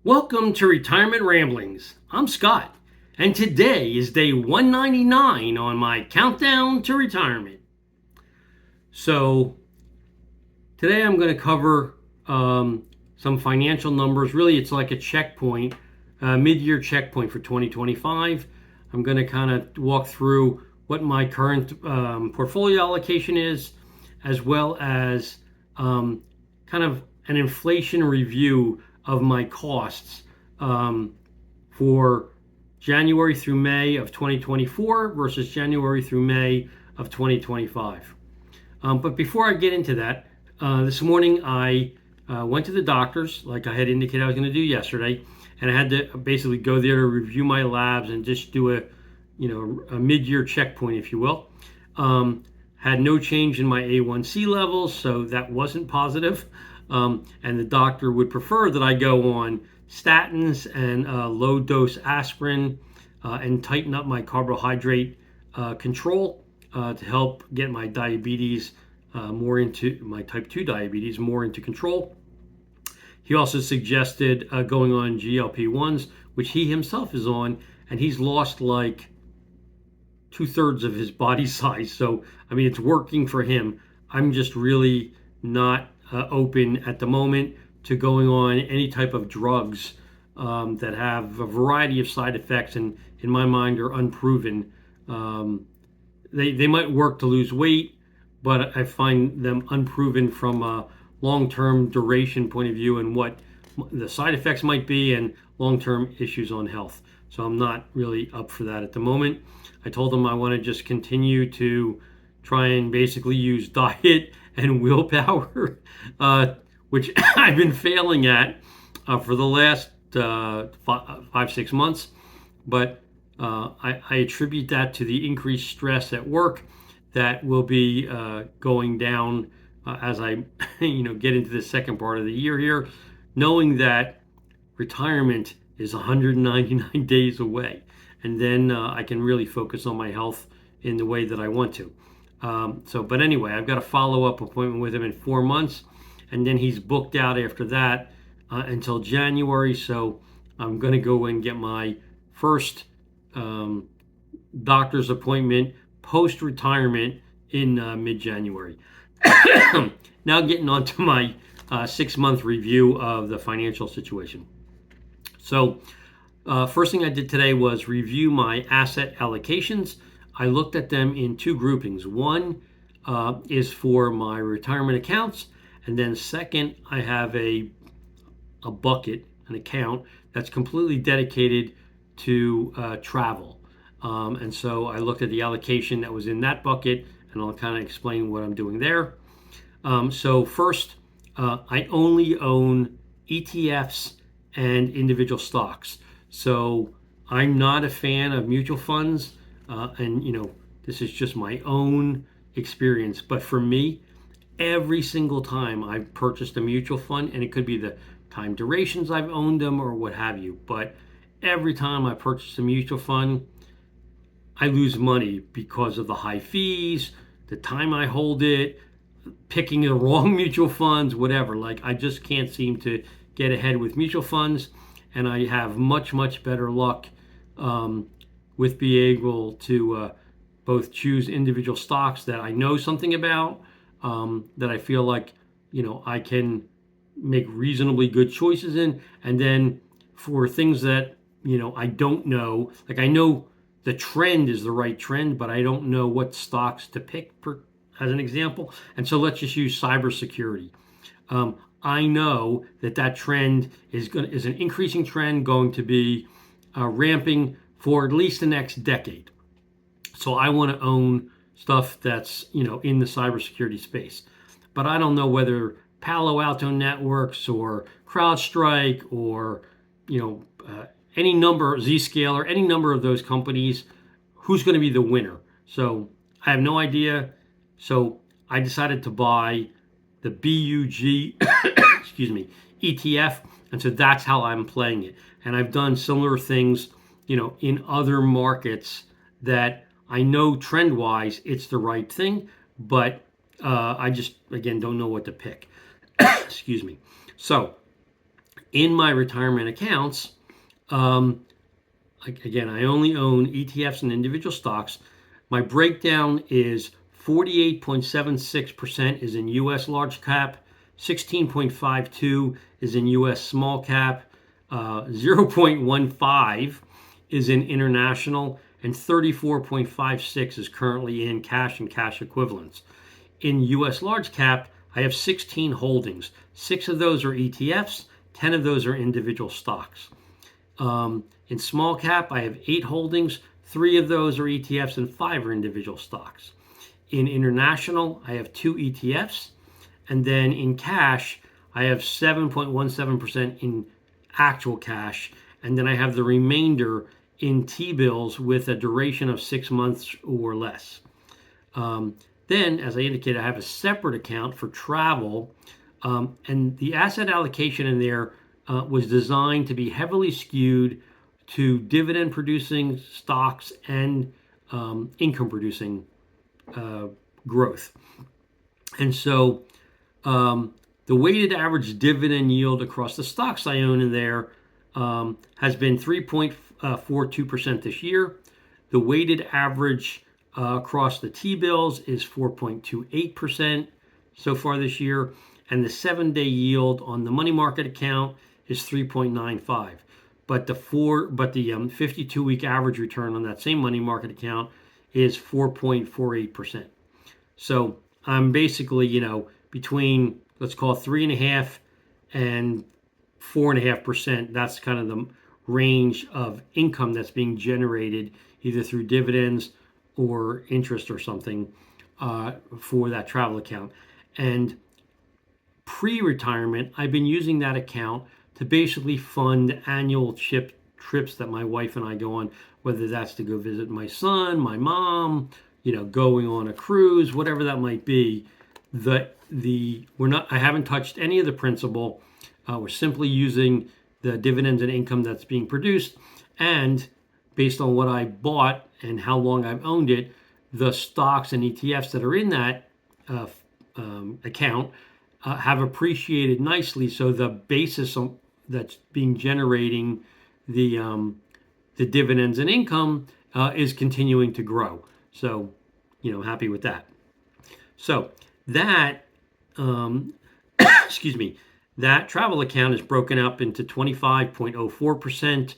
Welcome to Retirement Ramblings. I'm Scott, and today is day 199 on my countdown to retirement. So, today I'm going to cover some financial numbers. Really, it's like a checkpoint, mid-year checkpoint for 2025. I'm going to kind of walk through what my current portfolio allocation is, as well as kind of an inflation review of my costs for January through May of 2024 versus January through May of 2025. But before I get into that, this morning I went to the doctors, like I had indicated I was going to do yesterday, and I had to basically go there to review my labs and just do a mid-year checkpoint, if you will. Had no change in my A1C levels, so that wasn't positive. And the doctor would prefer that I go on statins and low-dose aspirin and tighten up my carbohydrate control to help get my diabetes more into my type 2 diabetes more into control. He also suggested going on GLP-1s, which he himself is on, and he's lost like 2/3 of his body size. So, I mean, it's working for him. I'm just really not open at the moment to going on any type of drugs that have a variety of side effects and in my mind are unproven. They might work to lose weight, but I find them unproven from a long-term duration point of view and what the side effects might be and long-term issues on health. So I'm not really up for that at the moment. I told them I want to just continue to try and basically use diet and willpower, which I've been failing at for the last 5-6 months. But I attribute that to the increased stress at work that will be going down as I get into the second part of the year here, knowing that retirement is 199 days away. And then I can really focus on my health in the way that I want to. But anyway, I've got a follow-up appointment with him in 4 months, and then he's booked out after that until January. So I'm going to go and get my first doctor's appointment post-retirement in mid-January. Now getting on to my 6-month review of the financial situation. So first thing I did today was review my asset allocations. I looked at them in 2 groupings. One is for my retirement accounts, and then second, I have a bucket, an account that's completely dedicated to travel. And so I looked at the allocation that was in that bucket, and I'll kind of explain what I'm doing there. So first, I only own ETFs and individual stocks. So I'm not a fan of mutual funds. And this is just my own experience. But for me, every single time I've purchased a mutual fund, and it could be the time durations I've owned them or what have you, but every time I purchase a mutual fund, I lose money because of the high fees, the time I hold it, picking the wrong mutual funds, whatever. Like, I just can't seem to get ahead with mutual funds, and I have much, much better luck with being able to both choose individual stocks that I know something about, that I feel like I can make reasonably good choices in, and then for things that I don't know, like I know the trend is the right trend, but I don't know what stocks to pick as an example. And so let's just use cybersecurity. I know that trend is an increasing trend, going to be ramping for at least the next decade. So I want to own stuff that's in the cybersecurity space, but I don't know whether Palo Alto Networks or CrowdStrike or any number, Zscaler, any number of those companies, who's going to be the winner. So I have no idea. So I decided to buy the BUG excuse me, ETF, and so that's how I'm playing it. And I've done similar things in other markets that I know trend-wise it's the right thing, but I just, again, don't know what to pick. Excuse me. So in my retirement accounts, again, I only own ETFs and individual stocks. My breakdown is 48.76% is in US large cap, 16.52 is in US small cap, 0.15 is in international, and 34.56 is currently in cash and cash equivalents. In US large cap, I have 16 holdings. 6 of those are ETFs, 10 of those are individual stocks. In small cap, I have 8 holdings. 3 of those are ETFs and 5 are individual stocks. In international, I have 2 ETFs. And then in cash, I have 7.17% in actual cash. And then I have the remainder in T-bills with a duration of 6 months or less. Then, as I indicated, I have a separate account for travel. And the asset allocation in there was designed to be heavily skewed to dividend producing stocks and income producing growth. And so the weighted average dividend yield across the stocks I own in there has been 3.42% this year. The weighted average across the T-bills is 4.28% so far this year. And the 7-day yield on the money market account is 3.95. But the 52-week average return on that same money market account is 4.48%. So I'm basically, between, let's call it 3.5 and 4.5%. That's kind of the range of income that's being generated either through dividends or interest or something for that travel account. And pre-retirement, I've been using that account to basically fund annual trips that my wife and I go on, whether that's to go visit my son, my mom, going on a cruise, whatever that might be. I haven't touched any of the principal. We're simply using the dividends and income that's being produced, and based on what I bought and how long I've owned it, the stocks and ETFs that are in that account have appreciated nicely. So the basis that's being generating the dividends and income is continuing to grow. So, happy with that. So that, excuse me, that travel account is broken up into 25.04%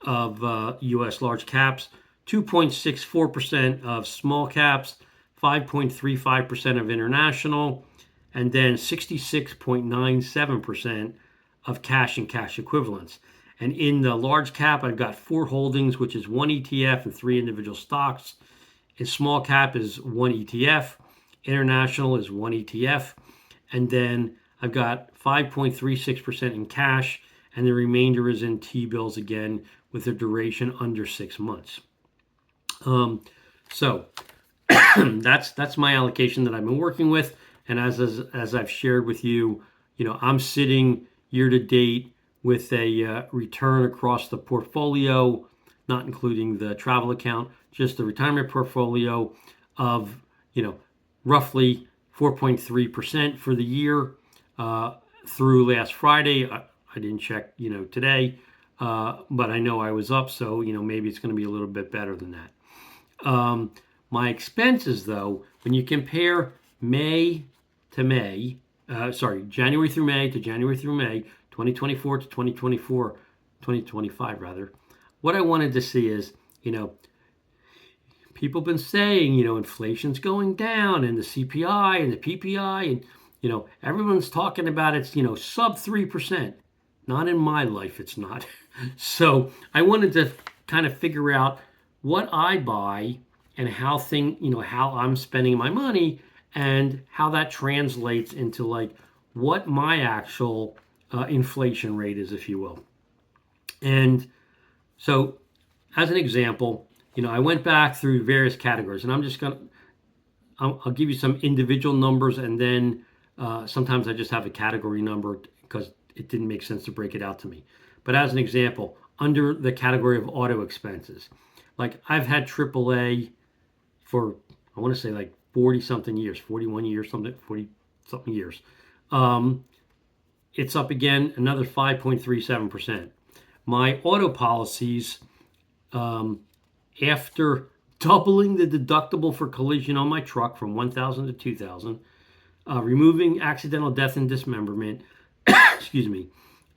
of U.S. large caps, 2.64% of small caps, 5.35% of international, and then 66.97% of cash and cash equivalents. And in the large cap, I've got 4 holdings, which is 1 ETF and 3 individual stocks. In small cap is 1 ETF. International is 1 ETF. And then I've got 5.36% in cash, and the remainder is in T-bills again with a duration under 6 months. So that's my allocation that I've been working with. And as I've shared with you, I'm sitting year to date with a return across the portfolio, not including the travel account, just the retirement portfolio of, roughly 4.3% for the year through last Friday. I didn't check, today, but I know I was up, so, maybe it's going to be a little bit better than that. My expenses, though, when you compare January through May to January through May, 2024 to 2025 rather, what I wanted to see is, people have been saying, inflation's going down and the CPI and the PPI and, everyone's talking about it's, sub 3%. Not in my life, it's not. So I wanted to kind of figure out what I buy and how I'm spending my money and how that translates into what my actual inflation rate is, if you will. And so as an example, I went back through various categories, and I'll give you some individual numbers, and then sometimes I just have a category number because it didn't make sense to break it out to me. But as an example, under the category of auto expenses, I've had AAA for, I want to say 40 something years, 41 years, 40 something years. it's up again another 5.37%. My auto policies, after doubling the deductible for collision on my truck from 1,000 to 2,000, removing accidental death and dismemberment, excuse me,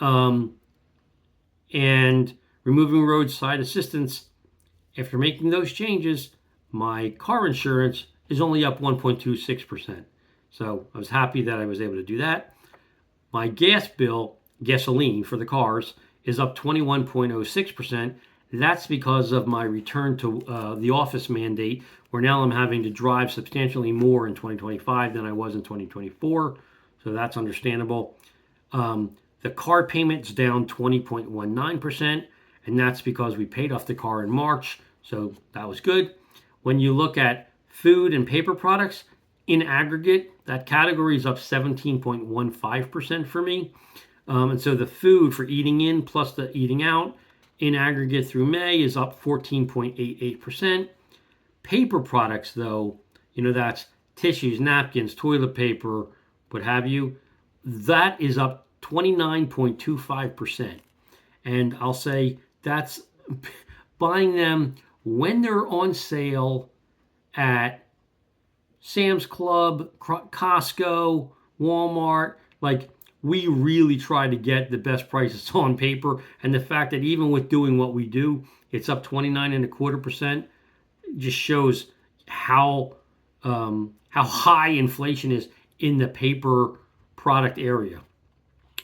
and removing roadside assistance, after making those changes, my car insurance is only up 1.26%. So I was happy that I was able to do that. My gas bill, gasoline for the cars, is up 21.06%. That's because of my return to the office mandate, where now I'm having to drive substantially more in 2025 than I was in 2024. So that's understandable. The car payment's down 20.19%, and that's because we paid off the car in March. So that was good. When you look at food and paper products, in aggregate, that category is up 17.15% for me. And so the food for eating in plus the eating out in aggregate through May is up 14.88%. Paper products, though, that's tissues, napkins, toilet paper, what have you, that is up 29.25%. And I'll say that's buying them when they're on sale at Sam's Club, Costco, Walmart. Like, we really try to get the best prices on paper. And the fact that even with doing what we do, it's up 29.25% just shows how high inflation is in the paper product area.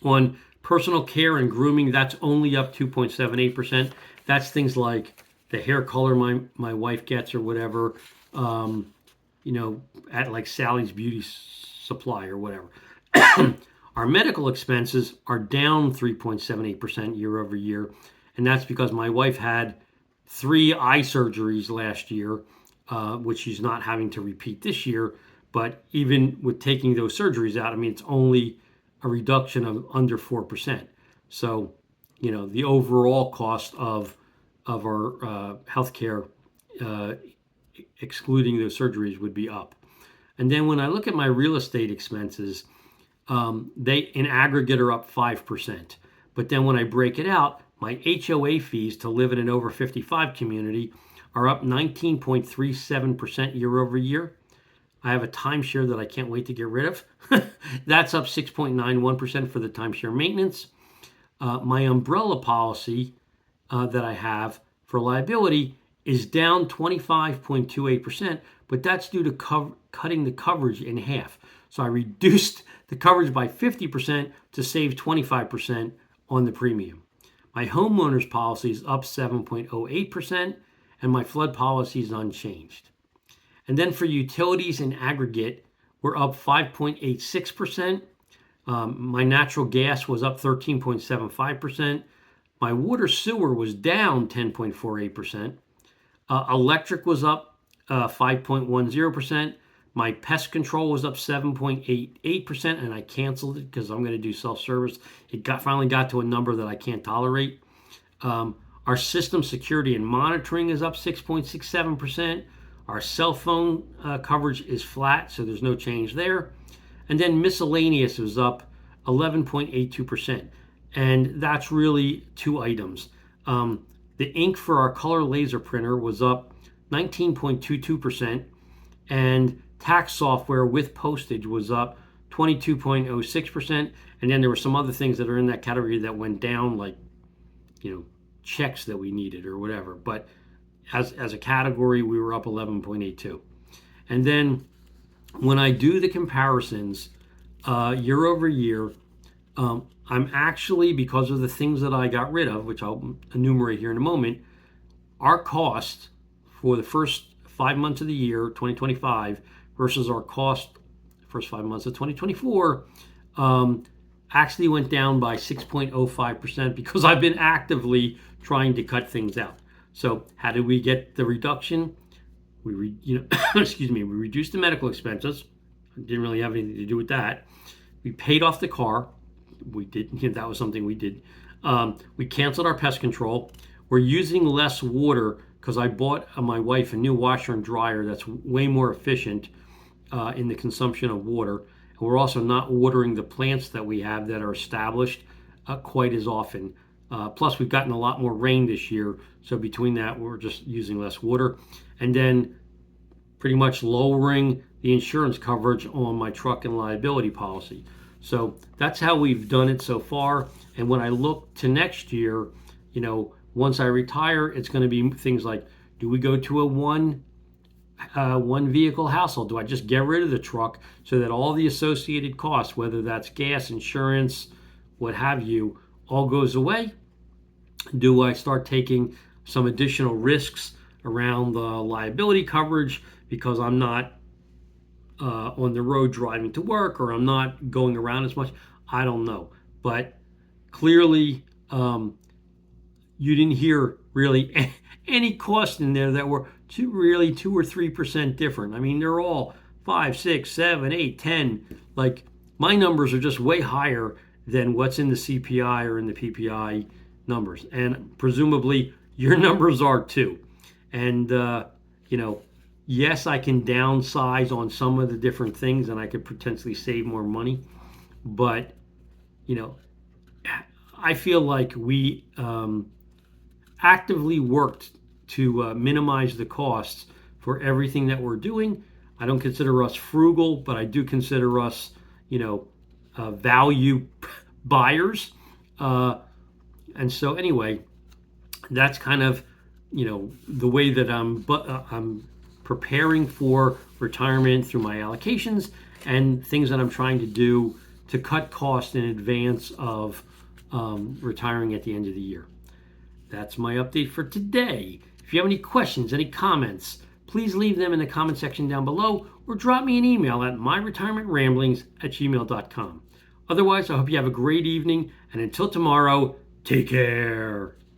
On personal care and grooming, that's only up 2.78%. That's things like the hair color my wife gets or whatever, at like Sally's Beauty Supply or whatever. Our medical expenses are down 3.78% year over year. And that's because my wife had 3 eye surgeries last year, which she's not having to repeat this year. But even with taking those surgeries out, I mean, it's only a reduction of under 4%. So, the overall cost of our healthcare, excluding those surgeries, would be up. And then when I look at my real estate expenses, they in aggregate are up 5%. But then when I break it out, my HOA fees to live in an over 55 community are up 19.37% year over year. I have a timeshare that I can't wait to get rid of. That's up 6.91% for the timeshare maintenance. My umbrella policy that I have for liability is down 25.28%, but that's due to cutting the coverage in half. So I reduced the coverage by 50% to save 25% on the premium. My homeowner's policy is up 7.08%, and my flood policy is unchanged. And then for utilities in aggregate, we're up 5.86%. My natural gas was up 13.75%. My water sewer was down 10.48%. Electric was up 5.10%. My pest control was up 7.88%, and I canceled it because I'm going to do self-service. It finally got to a number that I can't tolerate. Our system security and monitoring is up 6.67%. Our cell phone coverage is flat, so there's no change there. And then miscellaneous is up 11.82%. And that's really 2 items. The ink for our color laser printer was up 19.22%. And tax software with postage was up 22.06%. And then there were some other things that are in that category that went down, like, checks that we needed or whatever. But as a category, we were up 11.82. And then when I do the comparisons year over year, I'm actually, because of the things that I got rid of, which I'll enumerate here in a moment, our cost for the first 5 months of the year, 2025, versus our cost first 5 months of 2024, actually went down by 6.05% because I've been actively trying to cut things out. So how did we get the reduction? We reduced the medical expenses. Didn't really have anything to do with that. We paid off the car. We did. That was something we did. We canceled our pest control. We're using less water because I bought my wife a new washer and dryer that's way more efficient in the consumption of water. And we're also not watering the plants that we have that are established quite as often. Plus, we've gotten a lot more rain this year. So between that, we're just using less water. And then pretty much lowering the insurance coverage on my truck and liability policy. So that's how we've done it so far. And when I look to next year, once I retire, it's going to be things like, do we go to a one vehicle household? Do I just get rid of the truck so that all the associated costs, whether that's gas, insurance, what have you, all goes away? Do I start taking some additional risks around the liability coverage because I'm not on the road driving to work, or I'm not going around as much? I don't know. But clearly, you didn't hear really any costs in there that were 2 or 3% different. I mean, they're all 5, 6, 7, 8, 10. Like, my numbers are just way higher than what's in the CPI or in the PPI numbers. And presumably your numbers are too. And, yes, I can downsize on some of the different things and I could potentially save more money. But, I feel like we actively worked to minimize the costs for everything that we're doing. I don't consider us frugal, but I do consider us, value buyers. And so anyway, that's kind of, the way that I'm preparing for retirement through my allocations and things that I'm trying to do to cut costs in advance of retiring at the end of the year. That's my update for today. If you have any questions, any comments, please leave them in the comment section down below or drop me an email at myretirementramblings@gmail.com. Otherwise, I hope you have a great evening, and until tomorrow, take care.